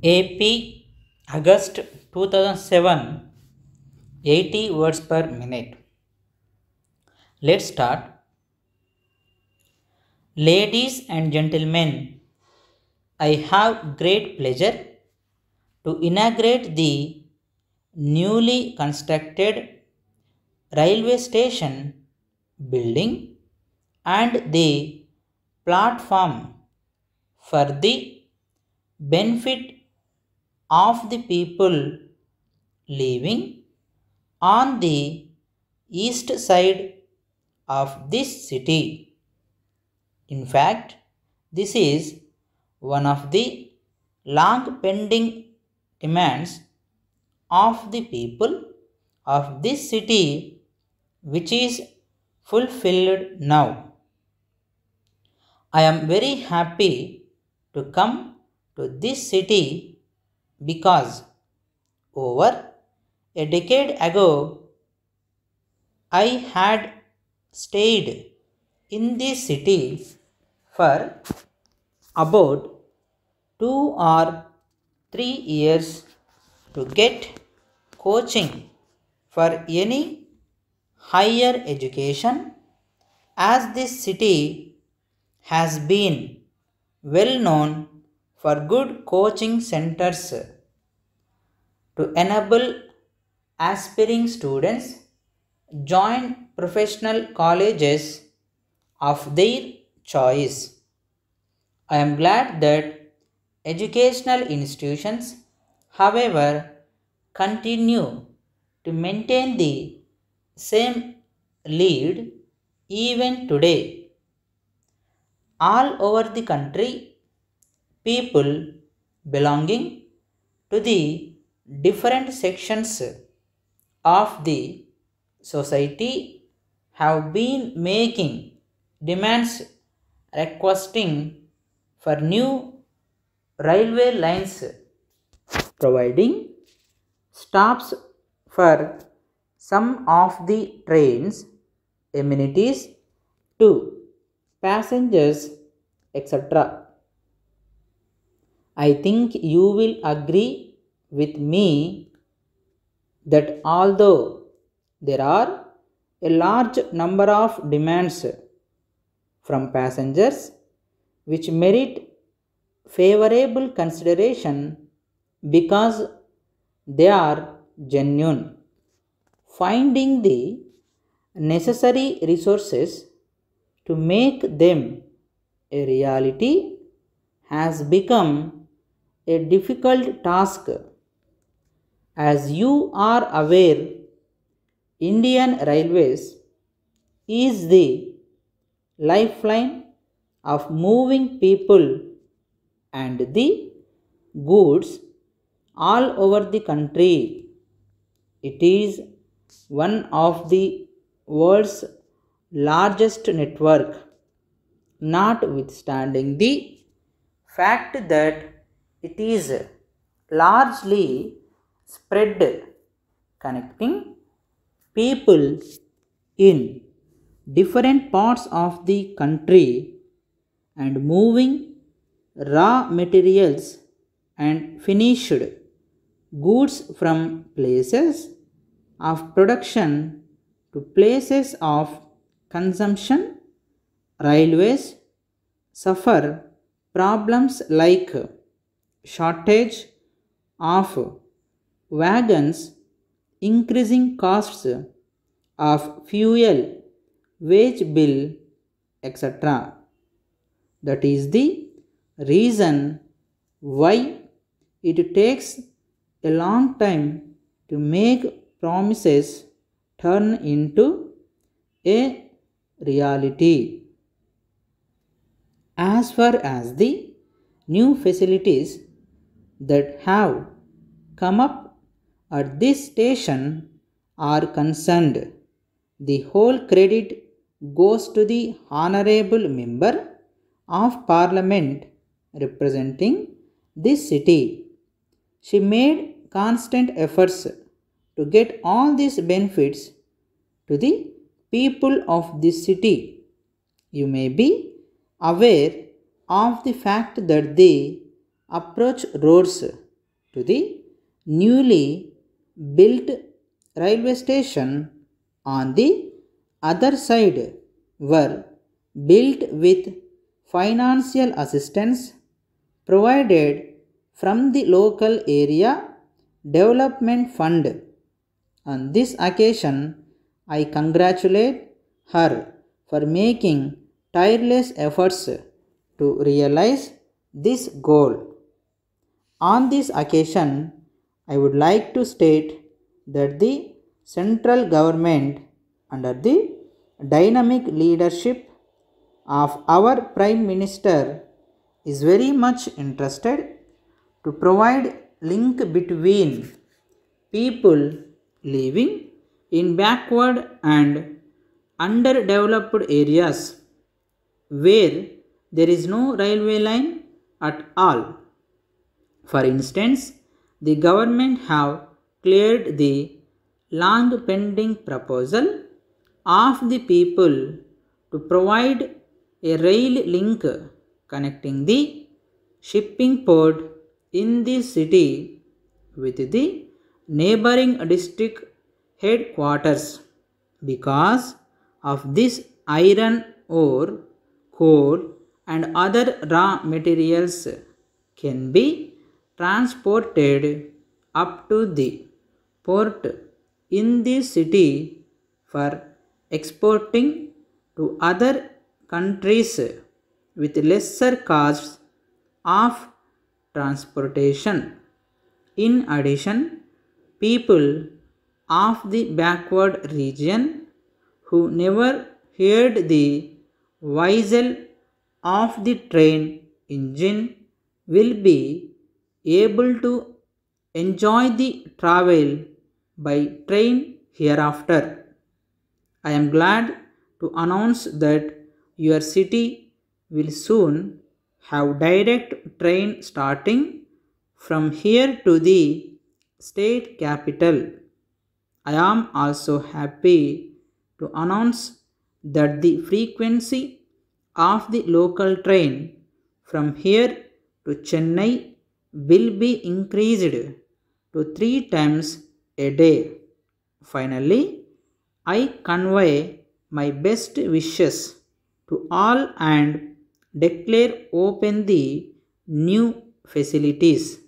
AP August 2007, 80 words per minute. Let's start. Ladies and gentlemen, I have great pleasure to inaugurate the newly constructed railway station building and the platform for the benefit of the people living on the east side of this city. In fact, this is one of the long pending demands of the people of this city, which is fulfilled now. I am very happy to come to this city because over a decade ago I had stayed in this city for about 2 or 3 years to get coaching for any higher education, as this city has been well known for good coaching centers to enable aspiring students join professional colleges of their choice. I am glad that educational institutions, however, continue to maintain the same lead even today. All over the country, people belonging to the different sections of the society have been making demands requesting for new railway lines providing stops for some of the trains, amenities to passengers, etc. I think you will agree with me that although there are a large number of demands from passengers which merit favorable consideration because they are genuine, finding the necessary resources to make them a reality has become a difficult task. As you are aware, Indian Railways is the lifeline of moving people and the goods all over the country. It is one of the world's largest network, notwithstanding the fact that it is largely spread, connecting people in different parts of the country and moving raw materials and finished goods from places of production to places of consumption. Railways suffer problems like shortage of wagons, increasing costs of fuel, wage bill, etc. That is the reason why it takes a long time to make promises turn into a reality. As far as the new facilities that have come up at this station are concerned, the whole credit goes to the Honorable Member of Parliament representing this city. She made constant efforts to get all these benefits to the people of this city. You may be aware of the fact that the approach roads to the newly built railway station on the other side were built with financial assistance provided from the local area development fund. On this occasion, I congratulate her for making tireless efforts to realize this goal. On this occasion, I would like to state that the central government, under the dynamic leadership of our Prime Minister, is very much interested to provide link between people living in backward and underdeveloped areas where there is no railway line at all. For instance, the government have cleared the long pending proposal of the people to provide a rail link connecting the shipping port in the city with the neighboring district headquarters. Because of this, iron ore, coal and other raw materials can be transported up to the port in the city for exporting to other countries with lesser costs of transportation. In addition, people of the backward region who never heard the whistle of the train engine will be able to enjoy the travel by train hereafter. I am glad to announce that your city will soon have direct train starting from here to the state capital. I am also happy to announce that the frequency of the local train from here to Chennai will be increased to 3 times a day. Finally, I convey my best wishes to all and declare open the new facilities.